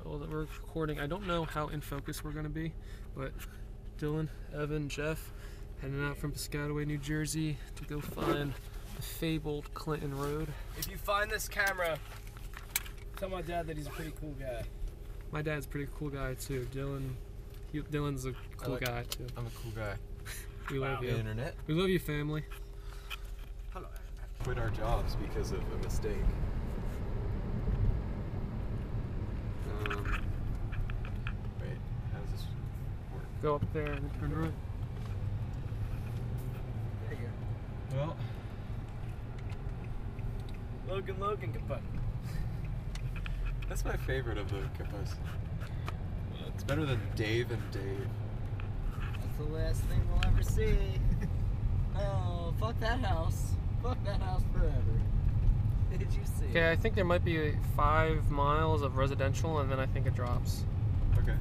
Hold it, we're recording. I don't know how in focus we're gonna be, but Dylan, Evan, Jeff, heading out from Piscataway, New Jersey to go find the fabled Clinton Road. If you find this camera, tell my dad that he's a pretty cool guy. My dad's a pretty cool guy too. Dylan's a cool guy too. I'm a cool guy. We love you. Internet. We love you, family. Hello. Quit our jobs because of a mistake. Wait, how does this work? Go up there and turn right. There you go. Well, Logan, Kentucky. that's my favorite of the Kippos. It's better than Dave and Dave. That's the last thing we'll ever see. Oh, fuck that house. Fuck that house forever. Did you see? Okay, I think there might be 5 miles of residential, and then I think it drops. Okay.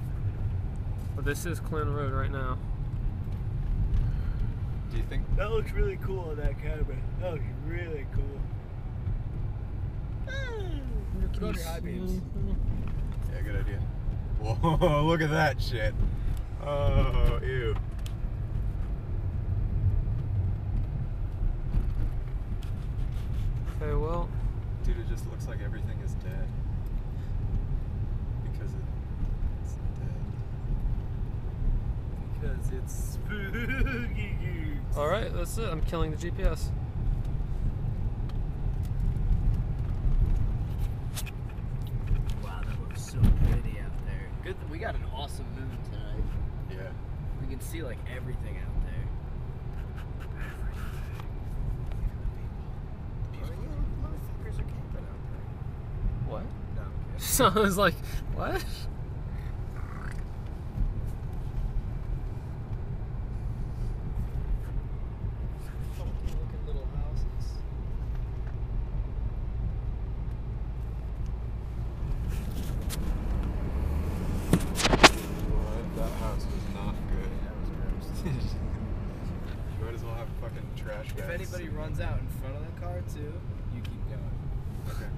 But this is Clinton Road right now. Do you think? That looks really cool on that camera. That looks really cool. Put on your high beams. Yeah, good idea. Whoa, look at that shit. Oh, ew. Okay, well. Dude, it just looks like everything is dead. Because it's dead. Because it's spooky. Alright, that's it. I'm killing the GPS. Wow, that looks so pretty out there. Good, we got an awesome moon tonight. Yeah. We can see like everything out there. Motherfuckers are camping out there. What? No, I'm kidding. So I was like, what? Funky looking little houses. What? That house was not good. That was gross. You might as well have fucking trash bags. If anybody runs out in front of the car too, you keep going. Okay.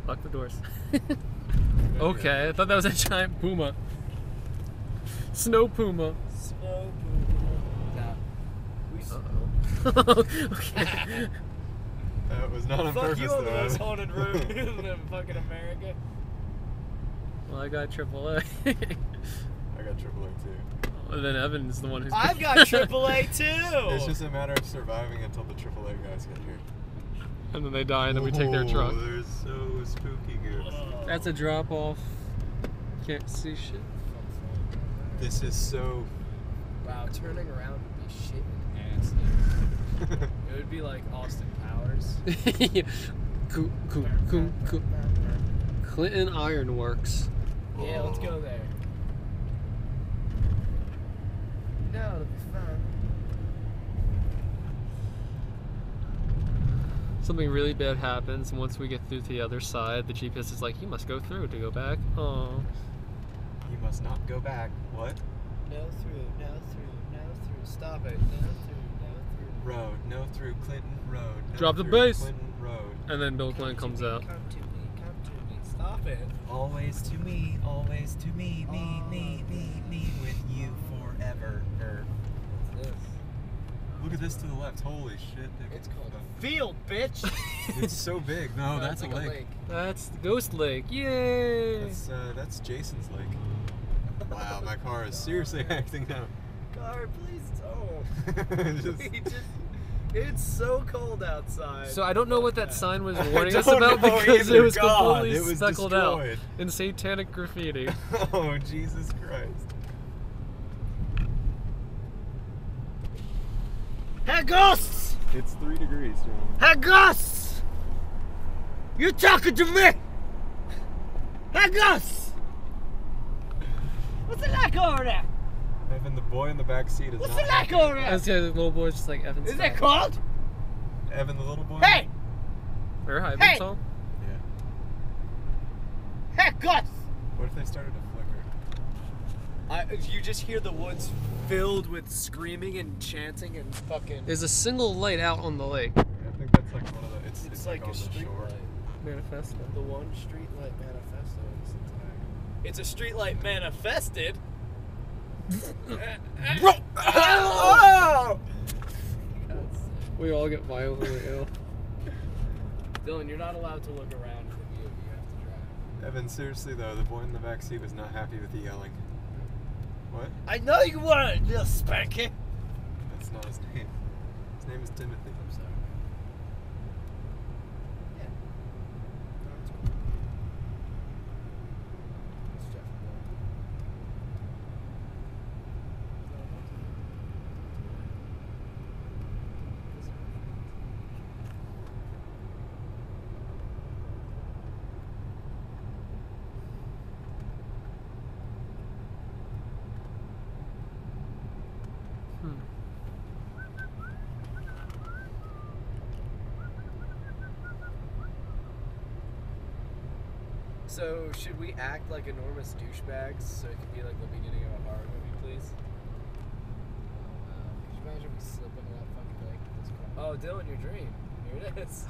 Lock the doors. Okay, I thought that was a giant puma. Snow puma. Snow Uh-oh. Okay. That was not on Fuck purpose you on the though. most haunted road in fucking America. Well, I got AAA. I got AAA too. And then Evan's the one who's... I've got AAA too! It's just a matter of surviving until the AAA guys get here. And then they die and then we take their truck. Oh, they're so spooky good. That's a drop off. Can't see shit. This is so... Wow, turning around would be shit ass. It would be like Austin Powers. Clinton Ironworks. Yeah, let's go there. No, it'll be fun. Something really bad happens, and once we get through to the other side, the GPS is like, you must go through to go back. Oh. You must not go back. What? No through, no through, no through. Stop it. No through, no through. Road. No through Clinton Road. No Drop the through bass. Clinton Road. And then Bill Clinton comes out. Come to me, come to me. Stop it. Always to me, me, with you forever. What's this? Look at this to the left. Holy shit. It's called a field, bitch. It's so big. No, that's like a lake. That's the Ghost Lake. Yay! That's Jason's lake. Wow, my car is seriously acting up. Car, please don't. It's so cold outside. So I don't know what that sign was warning I us don't about know because either. it was God, completely it was speckled destroyed. out in satanic graffiti. Oh, Jesus Christ. Hey, ghosts! It's 3 degrees, John. Hey, ghosts! You talking to me? Hey, ghosts! What's it like over there? Evan, the boy in the back seat is What's not it like happy. over there? That's the little boy's just like Evan's. Is it cold? Evan, the little boy? Hey! We're high Hey! song. Yeah. Hey, ghosts! What if they started to flicker? You just hear the woods filled with screaming and chanting and fucking... There's a single light out on the lake. I think that's like one of the... It's like on a the street shore. light. manifesto. The one streetlight manifesto in this entire. It's a streetlight manifested. Oh! We all get violently ill. Dylan, you're not allowed to look around in the view. You have to drive. Evan, seriously though, the boy in the back seat was not happy with the yelling. What? I know you want it, little spanky. That's not his name. His name is Timothy. I'm sorry. Yeah. No, it's okay. It's Jeff. So, should we act like enormous douchebags so it could be like the beginning of a horror movie, please? Could you imagine we slip into that fucking lake? Oh, Dylan, your dream. Here it is.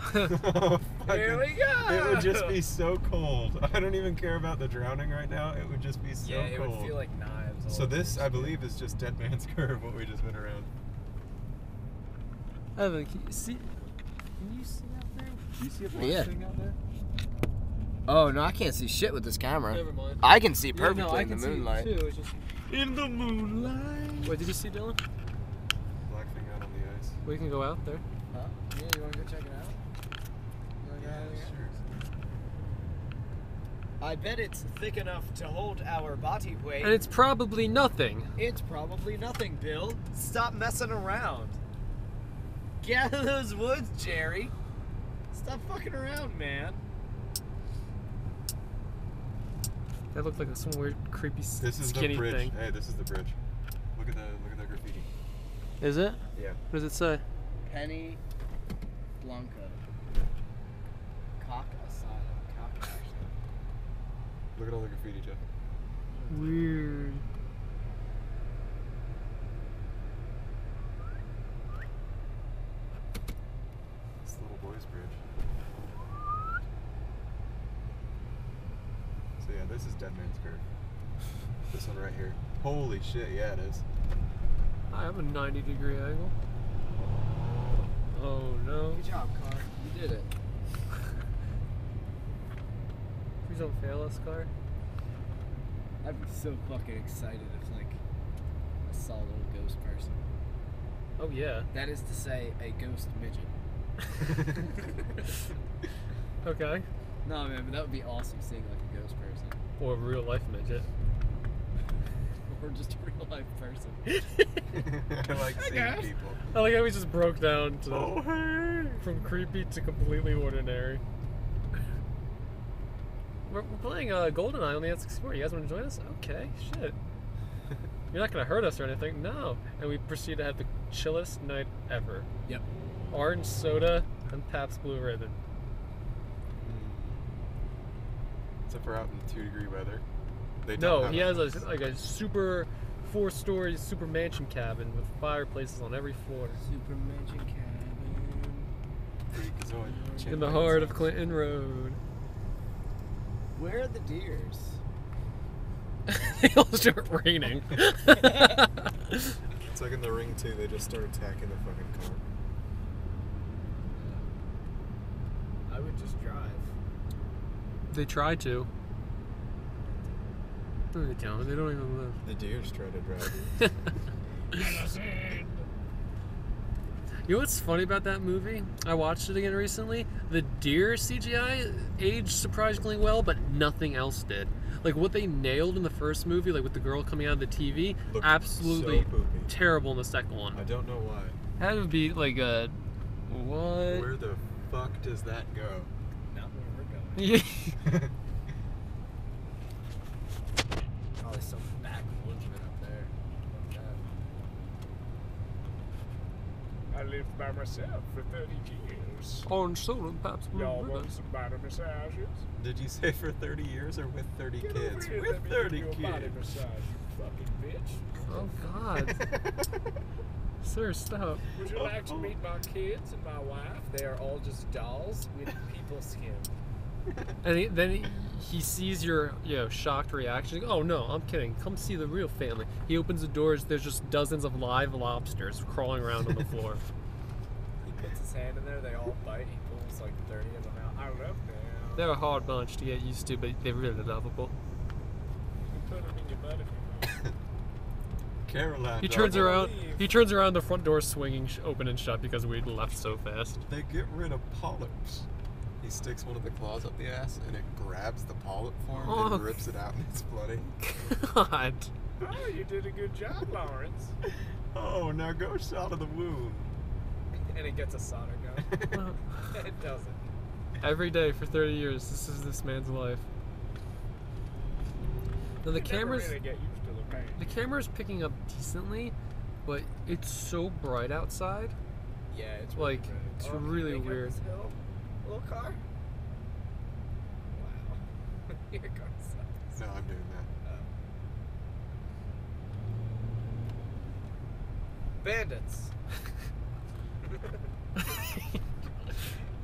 Oh, Here we go! It would just be so cold. I don't even care about the drowning right now. It would just be so cold. Yeah, it would feel like knives. All So over this, the I screen. believe, is just Dead Man's Curve, what we just went around. Evan, can you see? Can you see out there? Do you see a Yeah. thing out there? Oh, no, I can't see shit with this camera. Never mind. I can see Yeah, perfectly no, I in the can see it moonlight. too. It's just In the moonlight. Wait, did you see Dylan? Black thing out on the ice. We can go out there. Huh? Yeah, you want to go check it out? You wanna go out there? sure. I bet it's thick enough to hold our body weight. And it's probably nothing. It's probably nothing, Bill. Stop messing around. Get out of those woods, Jerry. Stop fucking around, man. That looked like some weird, creepy, This is skinny the bridge. thing. Hey, this is the bridge. Look at the graffiti. Is it? Yeah. What does it say? Penny Blanco. Cock asylum. Cock asylum. Look at all the graffiti, Jeff. Weird. It's the little boys' bridge. So yeah, this is Dead Man's Curve. This one right here. Holy shit, yeah it is. I have a 90-degree angle. Oh no. Good job, Car. You did it. Please don't fail us, Car. I'd be so fucking excited if, like, I saw a little ghost person. Oh yeah. That is to say, a ghost midget. Okay. No, man, but that would be awesome seeing, like, a ghost person. Or a real life midget. Or just a real life person. I like seeing people. I like how we just broke down to Oh hey! from creepy to completely ordinary. We're playing GoldenEye on the N64. You guys want to join us? Okay, shit. You're not gonna hurt us or anything. No. And we proceed to have the chillest night ever. Yep. Orange soda and Pabst Blue Ribbon. Except for out in 2-degree weather. They No, don't he have has a super 4-story super mansion cabin with fireplaces on every floor. Super Mansion Cabin. Freakazoid. In the heart of Clinton Road. Where are the deers? They all start raining. It's like in The Ring 2, they just start attacking the fucking car. I would just drive. They try to. No, they don't. They don't even live. The deers try to drive you. You know what's funny about that movie? I watched it again recently. The deer CGI aged surprisingly well, but nothing else did. Like what they nailed in the first movie, like with the girl coming out of the TV, Looked absolutely so poopy. terrible in the second one. I don't know why. That would be like a what? Where the fuck does that go? Not where we're going. Yeah. Probably some backwoodsman up there. Fuck that. I lived by myself for 30 years. Orange soda and Pabst Blue Y'all Ribbon. want some body massages? Did you say for 30 years or with 30 Get kids? over here, With let me 30 give you a body kids. massage, you fucking bitch. Oh God, sir, stop. Would you like to meet my kids and my wife? They are all just dolls with people skin. And he sees your shocked reaction. Oh no, I'm kidding. Come see the real family. He opens the doors. There's just dozens of live lobsters crawling around on the floor. He puts his hand in there, they all bite, he pulls like 30 of them out. I love them. They're a hard bunch to get used to, but they're really lovable. You can put them in your butt if you want. Caroline. He dog. turns around. leave. He turns around. The front door swinging open and shut because we left so fast. They get rid of polyps. He sticks one of the claws up the ass and it grabs the polyp form Oh. and rips it out and it's bloody. God. Oh, you did a good job, Lawrence. Oh, now go shot of the wound. And it gets a solder gun. It doesn't. Every day for 30 years, this is this man's life. Now the You never camera's really get used to the pain. the camera's picking up decently, but it's so bright outside. Yeah, it's Like, really good. it's Oh, can you really make up weird. this hill? Little car. Wow. Here comes. No, I'm doing that. Bandits.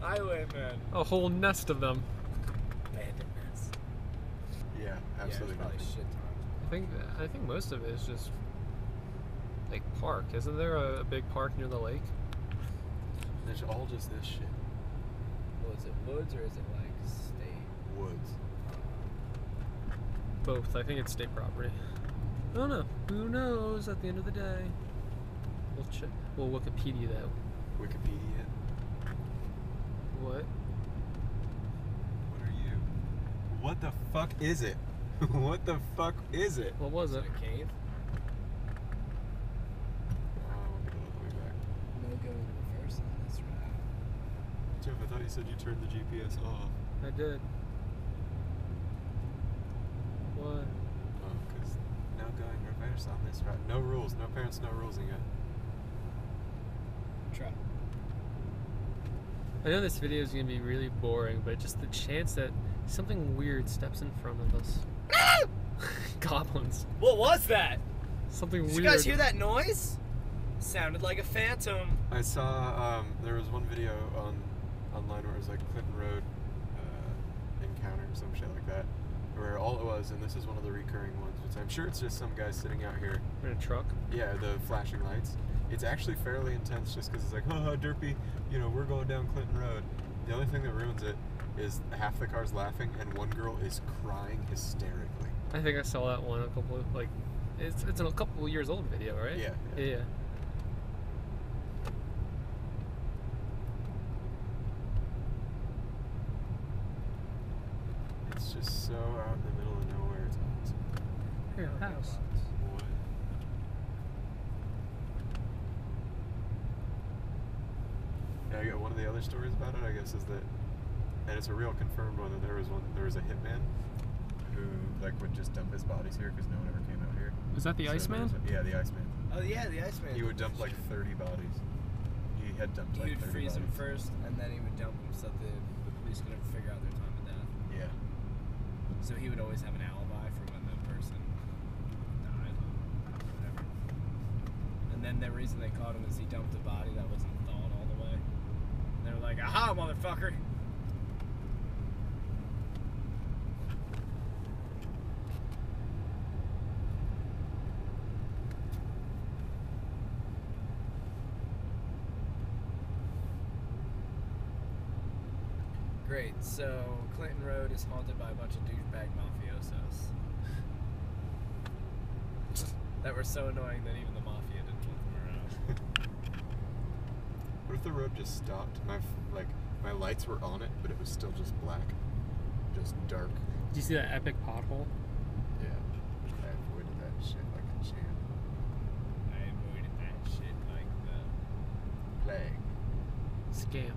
Highwaymen. A whole nest of them. Bandit nest. Yeah, absolutely. Yeah, there's nothing. probably shit tons. I think most of it is just like park. Isn't there a big park near the lake? It's all just this shit. Well, is it woods or is it like state? Woods. Both. I think it's state property. I don't know. Who knows at the end of the day? We'll check. We'll Wikipedia that. Wikipedia. What? What are you? What the fuck is it? What the fuck is it? What was Is it? it a cave? We'll get all the way back. No going reverse on this route. Jeff, I thought you said you turned the GPS off. I did. What? Oh, because no going reverse on this route. No rules. No parents, no rules in it. Try. I know this video is gonna be really boring, but just the chance that something weird steps in front of us. Goblins. What was that? Something Did weird. you guys hear that noise? Sounded like a phantom. I saw there was one video online where it was like Clinton Road encounter or some shit like that, where all it was, and this is one of the recurring ones, which I'm sure it's just some guy sitting out here. In a truck. Yeah, the flashing lights. It's actually fairly intense just because it's like, haha, derpy, we're going down Clinton Road. The only thing that ruins it is half the car's laughing and one girl is crying hysterically. I think I saw that one a couple of, it's a couple of years old video, right? Yeah. Yeah. It's just so out in the middle of nowhere. It's awesome. Here, house. What? Yeah, I got one of the other stories about it, I guess, is that, and it's a real confirmed one, that there was a hitman who would just dump his bodies here because no one ever came out here. Is that the So Iceman? yeah, the Iceman. Oh yeah, the Iceman. He would dump like 30 bodies. He had dumped He like would 30 freeze them bodies. first, and then he would dump them so that the police could never figure out their time of death. Yeah. So he would always have an alibi for when that person died, or whatever. And then the reason they caught him is he dumped a body that wasn't thawed all the way. And they were like, "Aha, motherfucker!" Great, so Clinton Road is haunted by a bunch of douchebag mafiosos that were so annoying that even the mafia didn't want them around. What if the road just stopped? My lights were on it, but it was still just black. Just dark. Did you see that epic pothole? Yeah. I avoided that shit like a champ. I avoided that shit like the Plague. Scam.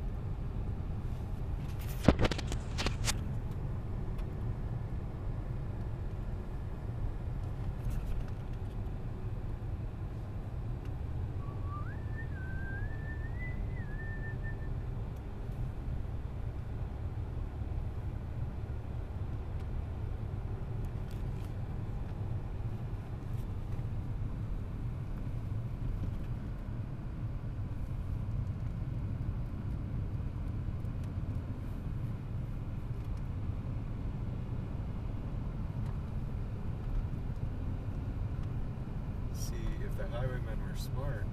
if the highwaymen were smart,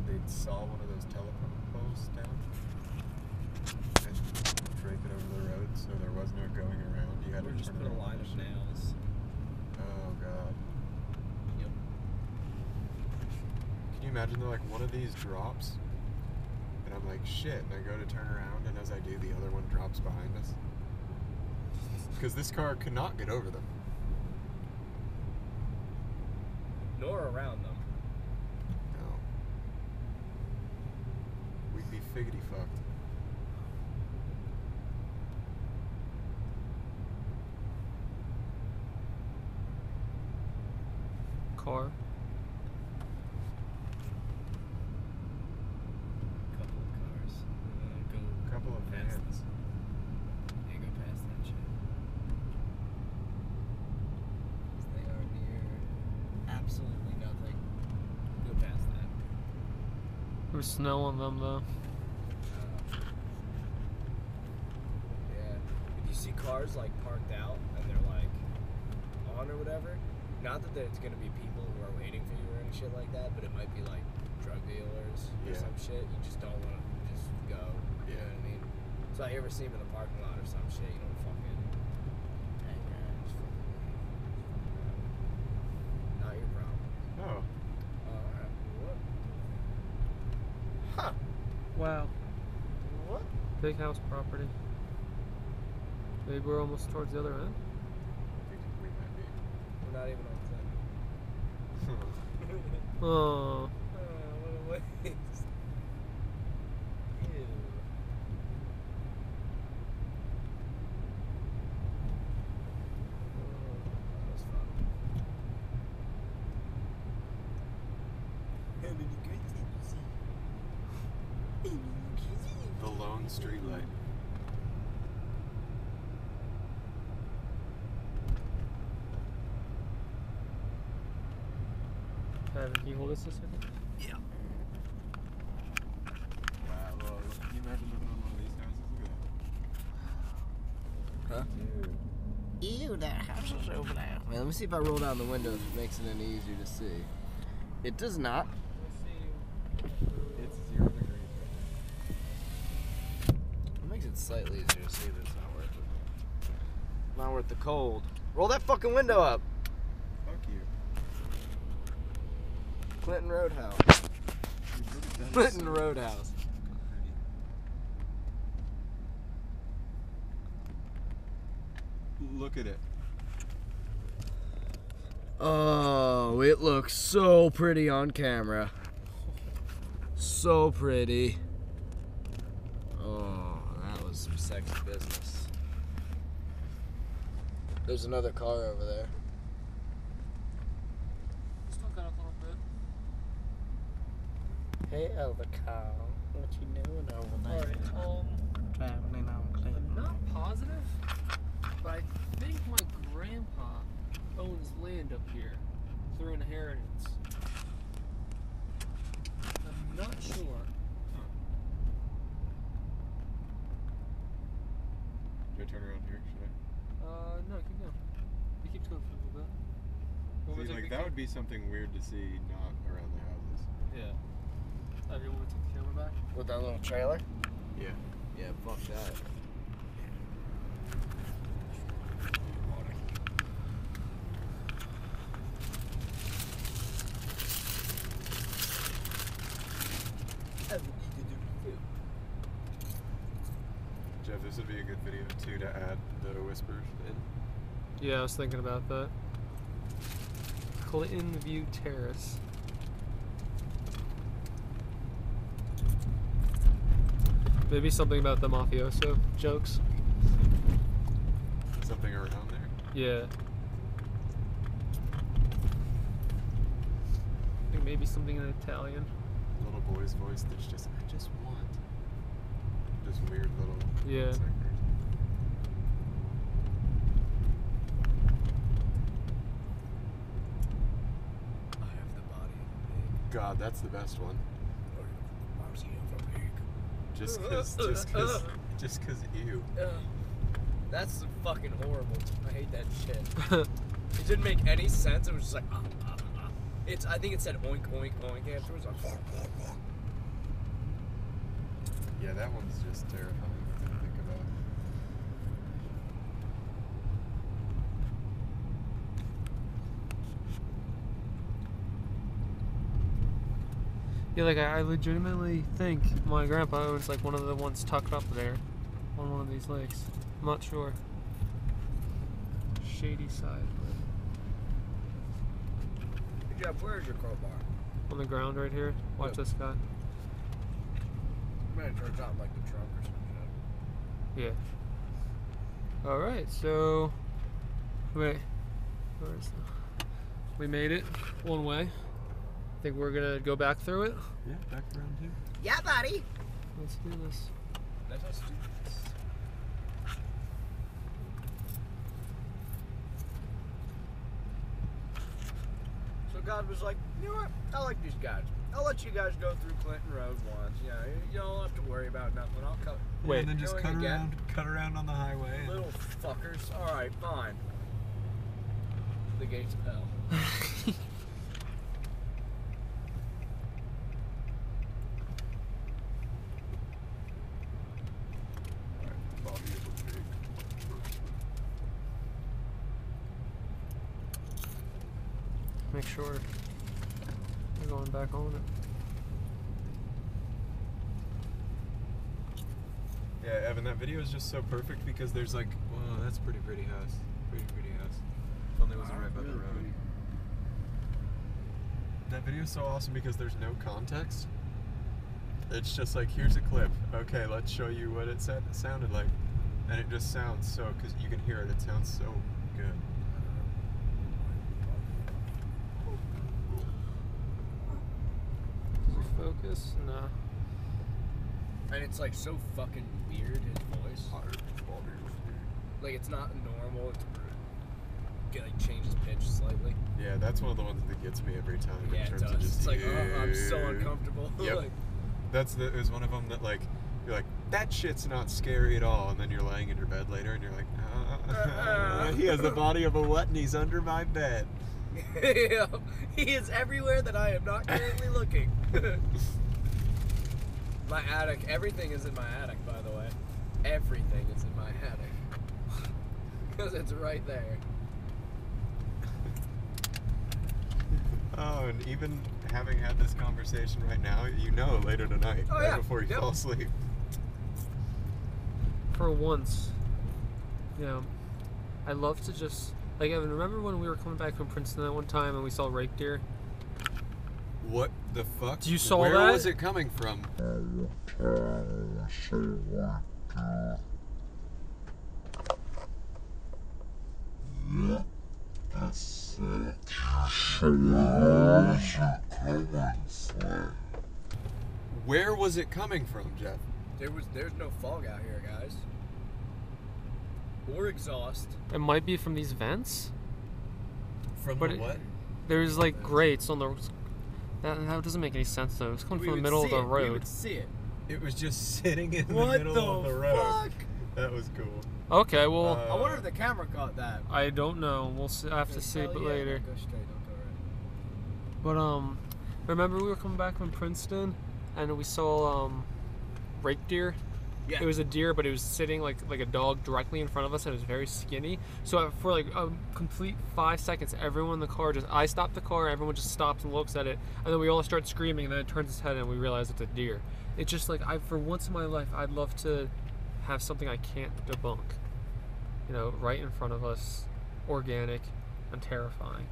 they'd saw one of those telephone poles down and drape it over the road so there was no going around. You had Or to just turn put a around. line of nails. Oh god. Yep. Can you imagine though, like one of these drops and I'm like shit, and I go to turn around and as I do the other one drops behind us? Because this car could not get over them. Nor around them. No. We'd be figgity fucked. Car. Couple of cars. Go Couple of past vans. this. Yeah, go past that shit. 'Cause they are near absolutely nothing. Go past that. There's snow on them though. Yeah. If you see cars like parked out and they're like on or whatever, not that there's gonna be people who are waiting for you or any shit like that, but it might be like drug dealers or Yeah. some shit. You just don't want to just go. You know what I mean? So you ever see them in the parking lot or some shit, you don't fucking hang around. Just fucking not your problem. Oh. Alright. What? Huh. Wow. What? Big house property. Maybe we're almost towards the other end. I think we might be. We're not even on set. Oh. What a waste. Ew. That was fun. The lone street light. Can you hold this a second? Yeah. Wow, well, can you imagine living on one of these houses? Look at Huh? Ew, that house is over there. Man, let me see if I roll down the window if it makes it any easier to see. It does not. that. It's 0 degrees right It makes it slightly easier to see, but it's not worth it. Not worth the cold. Roll that fucking window up. now. Fuck you. Clinton Roadhouse. Dude, look at that. Clinton Roadhouse. Look at it. Oh, it looks so pretty on camera. So pretty. Oh, that was some sexy business. There's another car over there. Still got a little bit. Hey, Elvicar. What you doing over Alright, Traveling on I'm Clinton. not positive, but I think my grandpa owns land up here through inheritance. I'm not sure. Do I turn around here? Should I? No, keep going. You keep going for a little bit. Want me See, to take like the that cam- would be something weird to see not around the houses. Yeah. Do you want me to take the camera back? With that little trailer? Yeah. Yeah, fuck that. Jeff, this would be a good video too to add the whispers in. Yeah, I was thinking about that. Clinton View Terrace. Maybe something about the mafioso jokes. Something around there. Yeah. I think maybe something in Italian. Little boy's voice that's just, I just want. Just weird little. Yeah. sectors. I have the body of a pig. God, that's the best one. Body of a pig. Just cause ew. That's fucking horrible. I hate that shit. It didn't make any sense. It was just like, I think it said oink, oink, oink afterwards. Like, Yeah, that one's just terrifying to think about. Yeah, like I legitimately think my grandpa owns like one of the ones tucked up there on one of these lakes. I'm not sure. Shady side, but Jeff, where's your crowbar? on the ground right here. Watch Yep. this guy. I'm gonna turn out like the trunk or some shit. Yeah. All right, so wait, where's the? We made it one way. Think we're gonna go back through it. Yeah, back around here. Yeah, buddy. Let's do this. Let us do this. So God was like, you know what? I like these guys. I'll let you guys go through Clinton Road once. You know, you don't have to worry about nothing. I'll cut. Wait. And then just Going again? cut around on the highway. and- Little fuckers. All right, fine. The gates of hell. Body of a pig. Make sure we're going back on it. Yeah, Evan, that video is just so perfect because there's like, whoa, that's a pretty pretty house. Pretty pretty house. If only it wasn't right by the road. That video is so awesome because there's no context. It's just like, here's a clip. Okay, let's show you what it sounded like. And it just sounds so, because you can hear it, it sounds so good. Does it focus? Nah. And it's like so fucking weird, his voice. Like it's not normal. It like changes pitch slightly. Yeah, that's one of the ones that gets me every time. Yeah, in it terms does. of just, It's like, oh, I'm so uncomfortable. Yep. Like, It was one of them that like, you're like, that shit's not scary at all, and then you're laying in your bed later and you're like, he has the body of a what and he's under my bed. he is everywhere that I am not currently looking. My attic, everything is in my attic, by the way. Everything is in my attic. Because it's right there. Oh, and even having had this conversation right now, you know later tonight, Oh, right yeah. before you Yep. fall asleep. For once, you know, I love to just like. Evan, remember when we were coming back from Princeton that one time and we saw rake deer? What the fuck? You saw Where that? was it coming from? Where was it coming from, Jeff? There's no fog out here, guys. Or exhaust. It might be from these vents. From But the it- what? There's like grates on the. That doesn't make any sense though. It's coming We from the would middle of see the it. We road. would see it. It was just sitting in the What middle the of the road. fuck? That was cool. Okay, well, I wonder if the camera caught that. I don't know. We'll see. I have to see it Hell yeah, later. Go straight, don't go right. But remember we were coming back from Princeton, and we saw rake deer. Yeah. It was a deer, but it was sitting like a dog directly in front of us, and it was very skinny. So for like a complete 5 seconds, everyone in the car I stopped the car, everyone just stops and looks at it, and then we all start screaming, and then it turns its head, and we realize it's a deer. It's just like for once in my life, I'd love to have something I can't debunk. You know, right in front of us, organic and terrifying.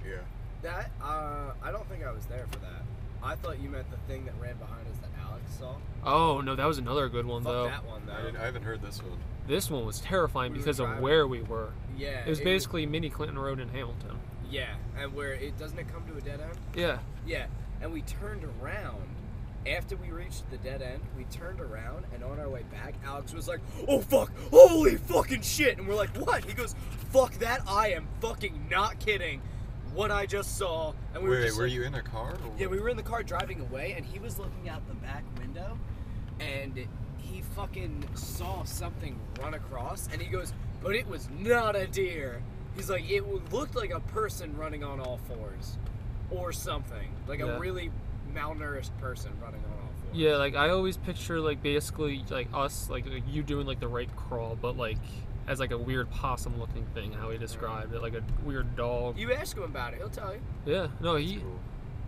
Yeah. That I don't think I was there for that. I thought you meant the thing that ran behind us that Alex saw. Oh no, that was another good one Fuck though. that one though. I haven't heard this one. This one was terrifying We were because of driving. where we were. Yeah. It was basically mini Clinton Road in Hamilton. Yeah, and where it doesn't it come to a dead end? Yeah. Yeah, and we turned around. After we reached the dead end, we turned around, and on our way back, Alex was like, "Oh fuck, holy fucking shit!" And we're like, "What?" He goes, "Fuck that! I am fucking not kidding. What I just saw." And we were Wait, just were like, you in a car? Or Yeah, we were in the car driving away, and he was looking out the back window, and he fucking saw something run across, and he goes, "But it was not a deer." He's like, "It looked like a person running on all fours." or something. Like Yeah. a really malnourished person running on all fours. Yeah, like I always picture like basically like us, like you doing like the rake crawl, but like as like a weird possum looking thing, how he described it, like a weird dog. You ask him about it, he'll tell you. Yeah, no, That's cool.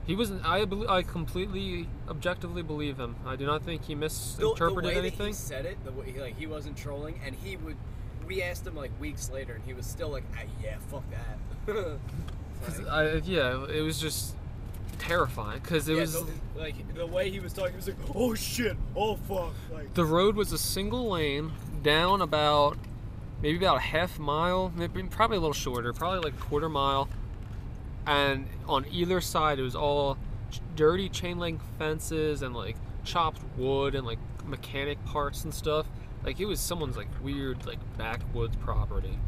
he wasn't. I completely objectively believe him. I do not think he misinterpreted the way anything. That he said it, the way like he wasn't trolling, and he would. We asked him like weeks later, and he was still like, ah, "Yeah, fuck that." Yeah, it was just terrifying because it was like the way he was talking. He was like, "Oh shit, oh fuck!" Like the road was a single lane down about maybe about a half mile, maybe probably a little shorter, probably like a quarter mile. And on either side, it was all dirty chain link fences and like chopped wood and like mechanic parts and stuff. Like it was someone's like weird like backwoods property.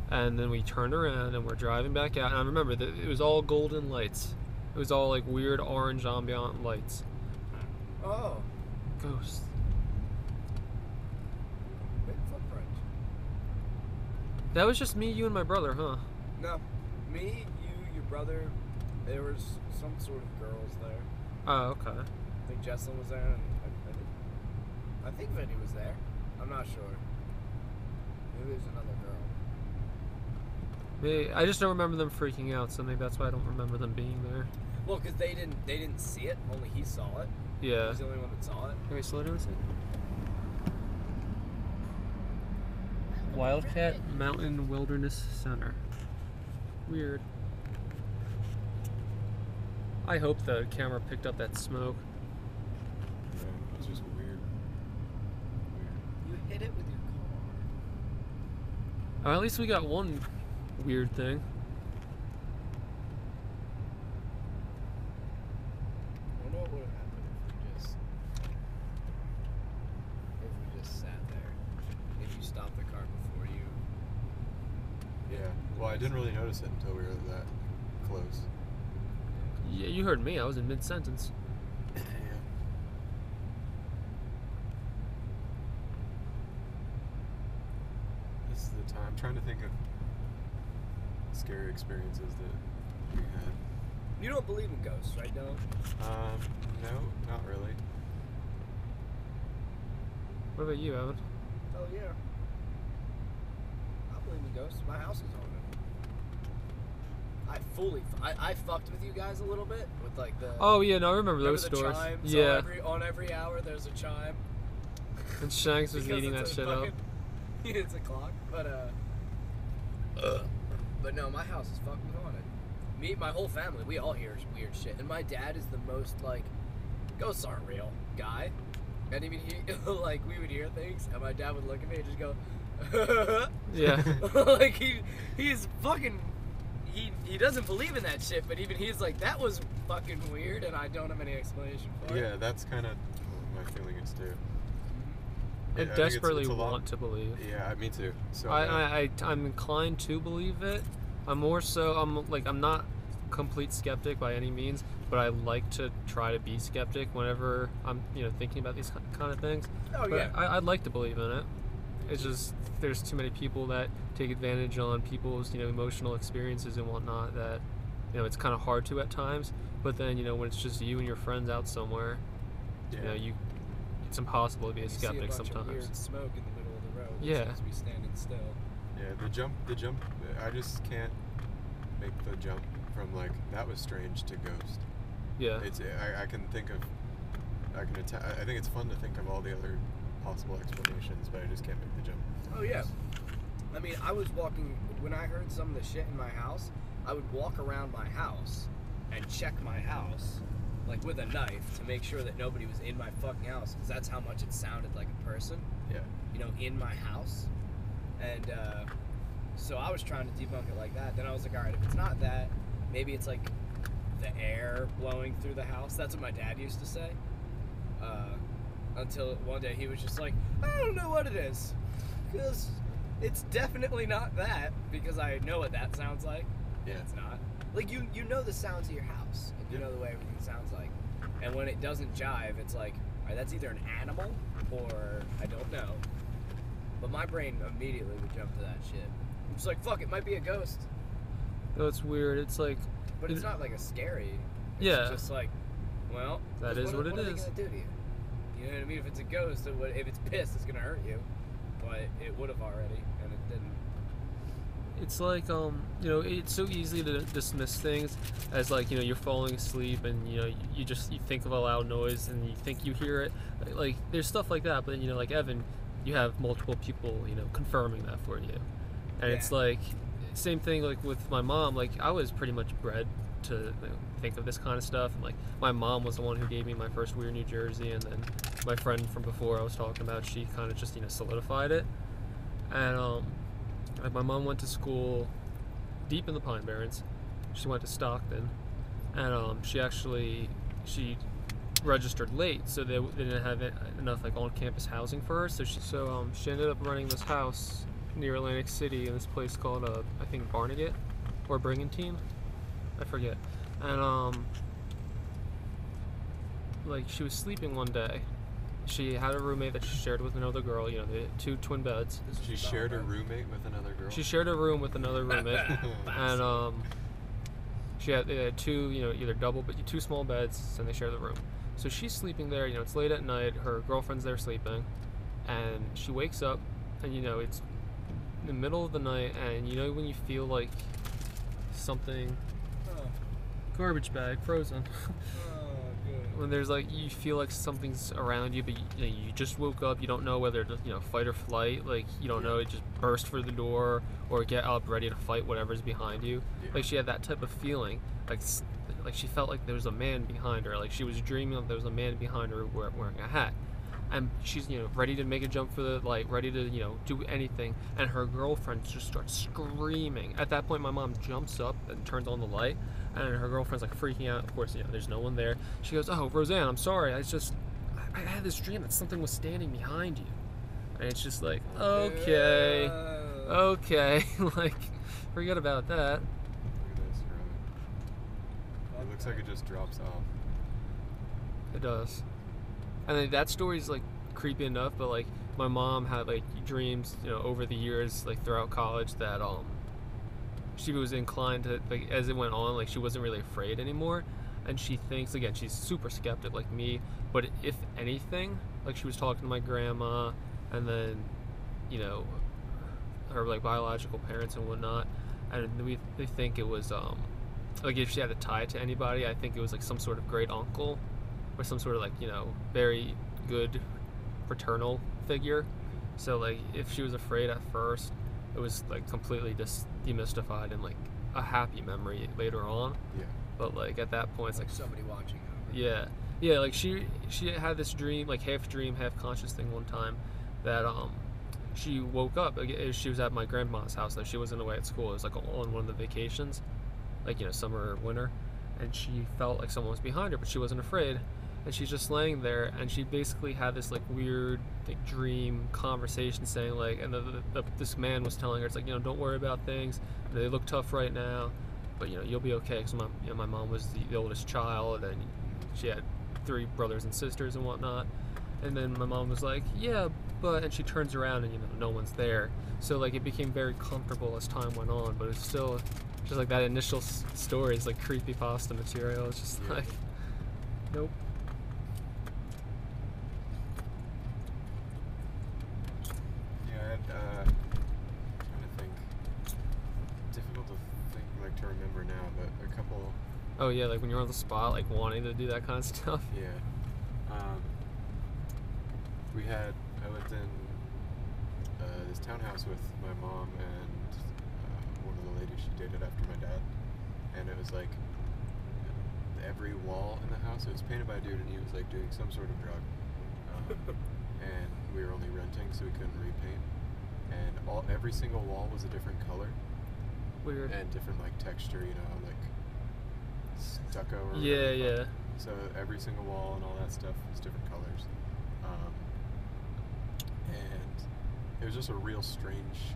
And then we turned around and we're driving back out. And I remember that it was all golden lights. It was all like weird orange ambient lights. oh, Ghosts. big footprint. That was just me, you, and my brother, huh? No, me, you, your brother. There was some sort of girls there. Oh, okay. I think Jesselyn was there, and I think Vinny was there. I'm not sure. Maybe there's another girl. Maybe, I just don't remember them freaking out, so maybe that's why I don't remember them being there. Well, because they didn't see it. Only he saw it. He Yeah. was the only one that saw it. Can we slow down a second? Wildcat Mountain Wilderness Center. Weird. I hope the camera picked up that smoke. Yeah, it's just weird. You hit it with your car. At least we got one weird thing. I wonder what would have happened if we just sat there. If you stopped the car before you. Yeah. Well, I didn't really notice it until we were that close. Yeah, you heard me. I was in mid-sentence. Yeah. This is the time. I'm trying to think of scary experiences that we had. You don't believe in ghosts, right, Dylan? No, not really. What about you, Evan? Oh yeah. I believe in ghosts. My house is haunted. I fucked with you guys a little bit with like the. Oh yeah, no, I remember remember those the stories. chimes? Yeah, On every hour, there's a chime. and Shanks was Because eating that it's a shit up. fucking- It's a clock, but no, my house is fucking haunted. Me, my whole family, we all hear weird shit, and my dad is the most like, ghosts aren't real guy, and even he, like, we would hear things, and my dad would look at me and just go, Yeah. like he's fucking. He doesn't believe in that shit, but even he's like, that was fucking weird, and I don't have any explanation for it. Yeah, that's kind of my feeling is too. I think desperately it's a lot- want to believe. Yeah, me too. So I'm inclined to believe it. I'm more so I'm not complete skeptic by any means, but I like to try to be skeptic whenever I'm thinking about these kind of things. Oh But yeah. I'd like to believe in it. It's just there's too many people that take advantage on people's emotional experiences and whatnot that it's kind of hard to at times. But then when it's just you and your friends out somewhere, yeah. it's impossible to be a You see skeptic a bunch sometimes. Of weird smoke in the middle of the road. Yeah. Seems to be standing still. Yeah, the jump. I just can't make the jump from like that was strange to ghost. Yeah. It's I can think of I think it's fun to think of all the other possible explanations, but I just can't make the jump. Oh yeah. I mean, I was walking when I heard some of the shit in my house. I would walk around my house and check my house, like with a knife, to make sure that nobody was in my fucking house, because that's how much it sounded like a person, Yeah. in my house. And so I was trying to debunk it like that. Then I was like, all right, if it's not that, maybe it's like the air blowing through the house. That's what my dad used to say. Until one day he was just like, I don't know what it is, because it's definitely not that, because I know what that sounds like. Yeah. It's not. Like, you know the sounds of your house, and you know the way everything sounds like. And when it doesn't jive, it's like, all right, that's either an animal or I don't know. But my brain immediately would jump to that shit. I'm just like, fuck, it might be a ghost. No, it's weird. It's like, But it's not like a scary. It's Yeah. just like, well, That is what it are they is. gonna do to you? You know what I mean? If it's a ghost, if it's pissed, it's gonna hurt you. But it would have already, and it didn't. it's like, it's so easy to dismiss things as like, you're falling asleep and, you think of a loud noise and you think you hear it. Like, there's stuff like that, but then, like Evan, you have multiple people, confirming that for you. And it's Yeah. like, same thing like with my mom. Like, I was pretty much bred to think of this kind of stuff. And like, my mom was the one who gave me my first Weird New Jersey, and then my friend from before I was talking about, she kind of just, solidified it. And, like, my mom went to school deep in the Pine Barrens. She went to Stockton, and she registered late, so they didn't have enough like on-campus housing for her. So she ended up renting this house near Atlantic City in this place called I think Barnegat or Brigantine, I forget. And like, she was sleeping one day. She had a roommate that she shared with another girl. The two twin beds. She shared a roommate with another girl. She shared a room with another roommate, and they had two, either double, but two small beds, and they share the room. So she's sleeping there. It's late at night. Her girlfriend's there sleeping, and she wakes up, and it's in the middle of the night, and when you feel like something, garbage bag frozen. When there's like, you feel like something's around you, but you just woke up, you don't know whether to fight or flight, like you don't know, it just burst for the door or get up ready to fight whatever's behind you. Yeah. Like, she had that type of feeling, like she felt like there was a man behind her, like she was dreaming that there was a man behind her wearing a hat, and she's ready to make a jump for the light, ready to do anything, and her girlfriend just starts screaming. At that point, my mom jumps up and turns on the light, and her girlfriend's like freaking out. Of course, there's no one there. She goes, "Oh, Roseanne, I'm sorry. I had this dream that something was standing behind you." And it's just like, okay, like, forget about that. Look at this, right? It looks like it just drops off. It does. And then that story's like creepy enough, but like, my mom had like dreams, over the years, like throughout college, that she was inclined to, like, as it went on, like, she wasn't really afraid anymore, and she thinks, again, she's super skeptic like me, but if anything, like, she was talking to my grandma, and then her like biological parents and whatnot, and they think it was like, if she had to tie it to anybody, I think it was like some sort of great uncle or some sort of like very good paternal figure. So like, if she was afraid at first, it was like completely just demystified and like a happy memory later on. Yeah. But like, at that point, it's like, somebody watching over. yeah, like she had this dream, like half dream, half conscious thing one time, that she woke up. Like, she was at my grandma's house, though. She wasn't away at school. It was like on one of the vacations, like summer or winter, and she felt like someone was behind her, but she wasn't afraid. And she's just laying there, and she basically had this like weird like dream conversation, saying like, and this man was telling her, it's like, don't worry about things. They look tough right now, but you'll be okay. Because my mom was the oldest child, and she had 3 brothers and sisters and whatnot. And then my mom was like, yeah, but, and she turns around and no one's there. So like, it became very comfortable as time went on, but it's still just like that initial story is like creepypasta material. It's just like, nope. Trying to think. Difficult to think, like, to remember now, but a couple. Oh yeah, like when you're on the spot, like wanting to do that kind of stuff. Yeah. I lived in this townhouse with my mom and one of the ladies she dated after my dad, and it was like every wall in the house, it was painted by a dude, and he was like doing some sort of drug, and we were only renting, so we couldn't repaint, and every single wall was a different color. Weird. And different like texture, like stucco or Yeah, whatever. yeah. So every single wall and all that stuff was different colors. And it was just a real strange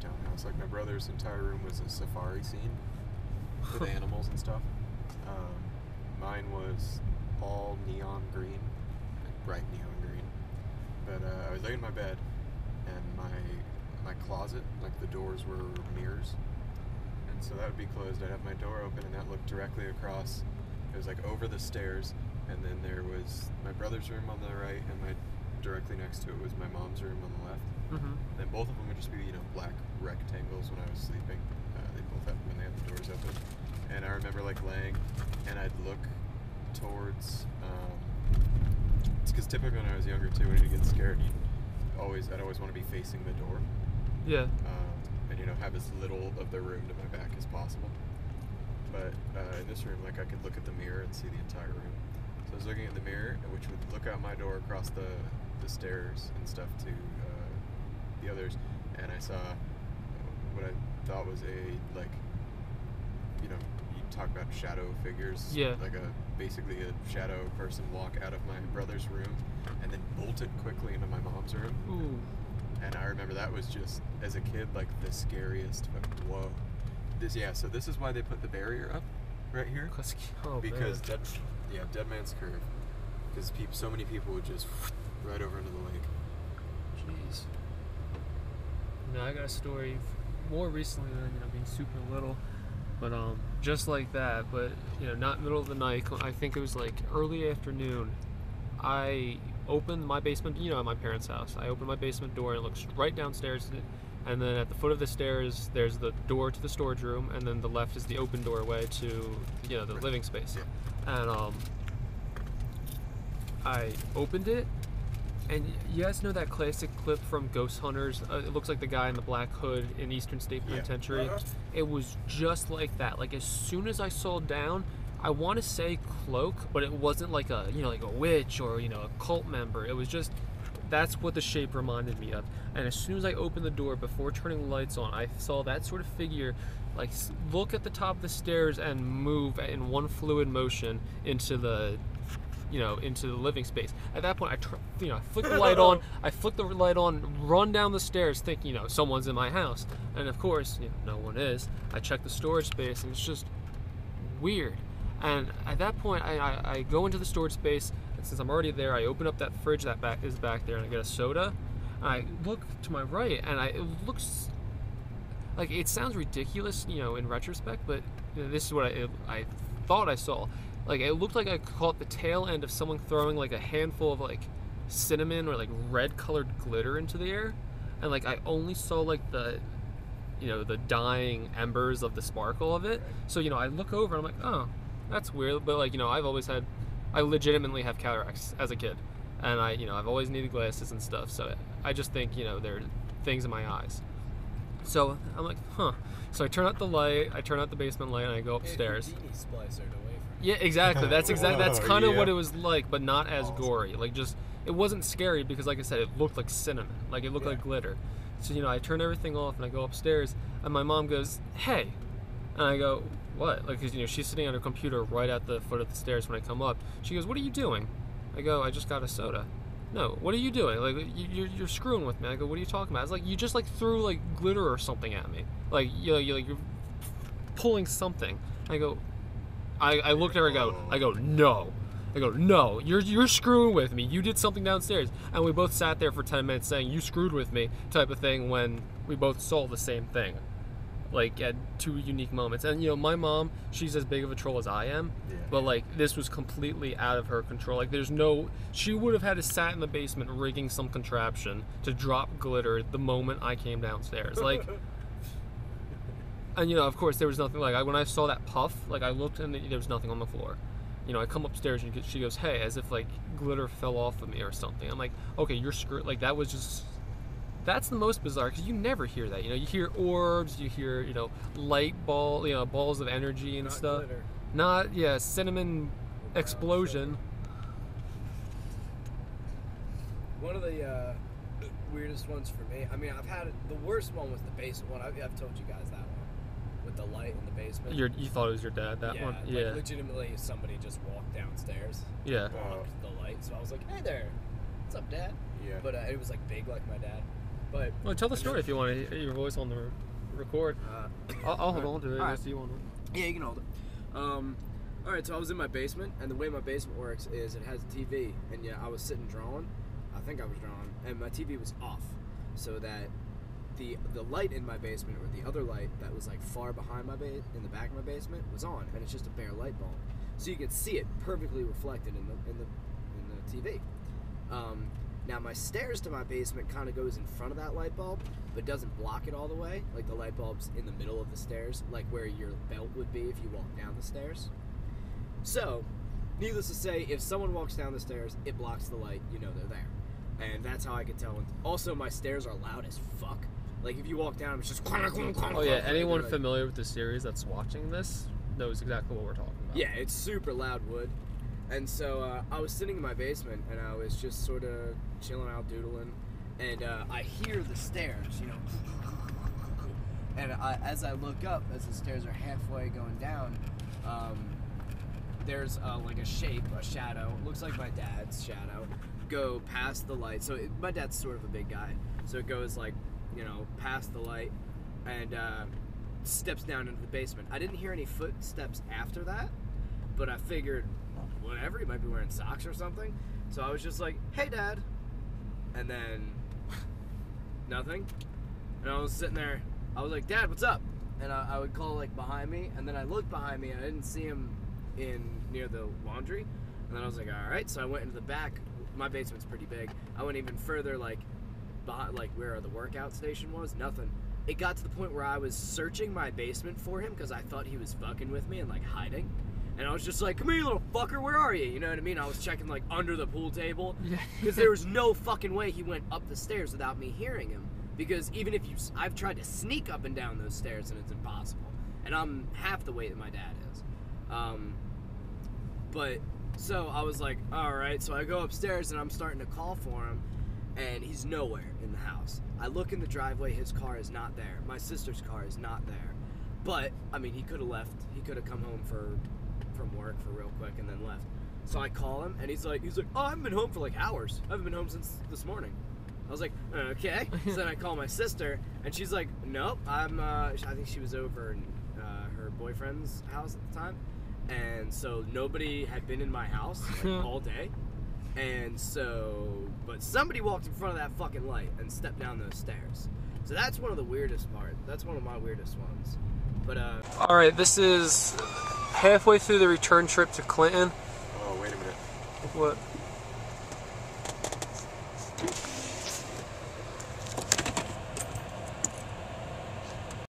townhouse. Like, my brother's entire room was a safari scene with animals and stuff. Mine was all neon green, like bright neon green. But I was laying in my bed, and my closet, like the doors were mirrors. And so that would be closed. I'd have my door open, and that looked directly across. It was like over the stairs, and then there was my brother's room on the right, and directly next to it was my mom's room on the left. Mm-hmm. And both of them would just be, black rectangles when I was sleeping. They both had when they had the doors open. And I remember like laying, and I'd look towards. It's because typically when I was younger too, when you get scared, I'd always want to be facing the door. Yeah. And have as little of the room to my back as possible. But in this room, like I could look at the mirror and see the entire room. So I was looking at the mirror, which would look out my door across the stairs and stuff to the others, and I saw what I thought was you talk about shadow figures. Yeah. Like basically a shadow person walk out of my brother's room and then bolted quickly into my mom's room. Ooh. And I remember that was just, as a kid, like the scariest. Whoa. So this is why they put the barrier up right here. Because Dead Man's Curve. Because so many people would just right over into the lake. Jeez. No, I got a story more recently than being super little, but just like that. But not middle of the night. I think it was like early afternoon. I opened my basement. At my parents' house, I opened my basement door and it looks right downstairs. And then at the foot of the stairs, there's the door to the storage room, and then the left is the open doorway to the living space. Yeah. And I opened it, and you guys know that classic clip from Ghost Hunters? It looks like the guy in the black hood in Eastern State Penitentiary. Uh-huh. It was just like that. Like as soon as I saw down, I want to say cloak, but it wasn't like a like a witch or a cult member. It was just, that's what the shape reminded me of. And as soon as I opened the door, before turning the lights on, I saw that sort of figure like look at the top of the stairs and move in one fluid motion into the into the living space. At that point, I flick the light on. I flick the light on, run down the stairs, thinking someone's in my house, and of course no one is. I check the storage space, and it's just weird. And at that point, I go into the storage space, and since I'm already there, I open up that fridge that is back there, and I get a soda. And I look to my right, and it looks like, it sounds ridiculous, in retrospect, but this is what I thought I saw. Like, it looked like I caught the tail end of someone throwing like a handful of like cinnamon or like red colored glitter into the air, and like I only saw like the the dying embers of the sparkle of it. So I look over and I'm like, oh, that's weird. But like I legitimately have cataracts as a kid, and I've always needed glasses and stuff. So I just think there are things in my eyes. So I'm like, huh. So I turn out the light, I turn out the basement light, and I go upstairs. Yeah, exactly. That's kind of what it was like, but not as gory. Like, just, it wasn't scary because, like I said, it looked like cinnamon. Like, it looked like glitter. So I turn everything off and I go upstairs, and my mom goes, "Hey," and I go, "What?" Like, because she's sitting on her computer right at the foot of the stairs when I come up. She goes, "What are you doing?" I go, "I just got a soda." "No, what are you doing? Like, you're screwing with me." I go, "What are you talking about?" It's like, you just like threw like glitter or something at me. Like you're pulling something. I go, I looked at her. I go, "No." I go, "No, you're screwing with me. You did something downstairs." And we both sat there for 10 minutes saying, "You screwed with me," type of thing, when we both saw the same thing, like at two unique moments. And my mom, she's as big of a troll as I am, but like this was completely out of her control. Like she would have had to sat in the basement rigging some contraption to drop glitter the moment I came downstairs. Like, and of course there was nothing. Like when I saw that puff, like I looked and there was nothing on the floor. I come upstairs and she goes, "Hey," as if like glitter fell off of me or something. I'm like, okay, you're screwed. Like that was just. That's the most bizarre, because you never hear that. You hear orbs, you hear light balls of energy and stuff. Glitter. Not cinnamon explosion. One of the weirdest ones for me. I mean, I've had it. The worst one was the basement one. I've told you guys that one with the light in the basement. You thought it was your dad, that one? Yeah. Like legitimately, somebody just walked downstairs. Yeah. Blocked the light, so I was like, "Hey there, what's up, Dad?" Yeah. But it was like big, like my dad. But Well, tell the story if you want to hear your voice on the record. I'll hold on to it. All right. Unless you want to. Yeah, you can hold it. All right, so I was in my basement, and the way my basement works is it has a TV, and I was sitting drawing. I think I was drawing, and my TV was off, so that the light in my basement, or the other light that was like far behind my in the back of my basement, was on, and it's just a bare light bulb, so you can see it perfectly reflected in the TV. Now my stairs to my basement kind of goes in front of that light bulb, but doesn't block it all the way. Like the light bulb's in the middle of the stairs, like where your belt would be if you walk down the stairs. So, needless to say, if someone walks down the stairs, it blocks the light, you know they're there. And that's how I could tell. Also, my stairs are loud as fuck. Like, if you walk down, it's just... Oh, yeah. Anyone familiar with the series that's watching this knows exactly what we're talking about. Yeah, it's super loud wood. And so, I was sitting in my basement, and I was just sort of chilling out, doodling. And I hear the stairs, you know. And as I look up, as the stairs are halfway going down, there's like a shape, a shadow. It looks like my dad's shadow. Go past the light. So my dad's sort of a big guy. So it goes like, you know, past the light and steps down into the basement. I didn't hear any footsteps after that, but I figured, whatever, he might be wearing socks or something. So I was just like, hey, Dad. And then nothing. And I was sitting there. I was like, Dad, what's up? And I would call like behind me. And then I looked behind me and I didn't see him near the laundry. And then I was like, all right. So I went into the back. My basement's pretty big. I went even further, like behind, like where the workout station was. Nothing. It got to the point where I was searching my basement for him because I thought he was fucking with me and like hiding. And I was just like, come here, you little fucker, where are you? You know what I mean? I was checking like under the pool table because there was no fucking way he went up the stairs without me hearing him. Because even if I've tried to sneak up and down those stairs and it's impossible. And I'm half the weight that my dad is. But so I was like, all right. So I go upstairs and I'm starting to call for him, and he's nowhere in the house. I look in the driveway. His car is not there. My sister's car is not there. But I mean, he could have left. He could have come home from work for real quick and then left. So I call him and he's like, oh, I haven't been home for like hours. I haven't been home since this morning. I was like, okay. So then I call my sister and she's like, nope. I think she was over in her boyfriend's house at the time. And so nobody had been in my house like, all day. And so, but somebody walked in front of that fucking light and stepped down those stairs. So that's one of the weirdest parts. That's one of my weirdest ones. But all right, this is halfway through the return trip to Clinton. Oh, wait a minute. What?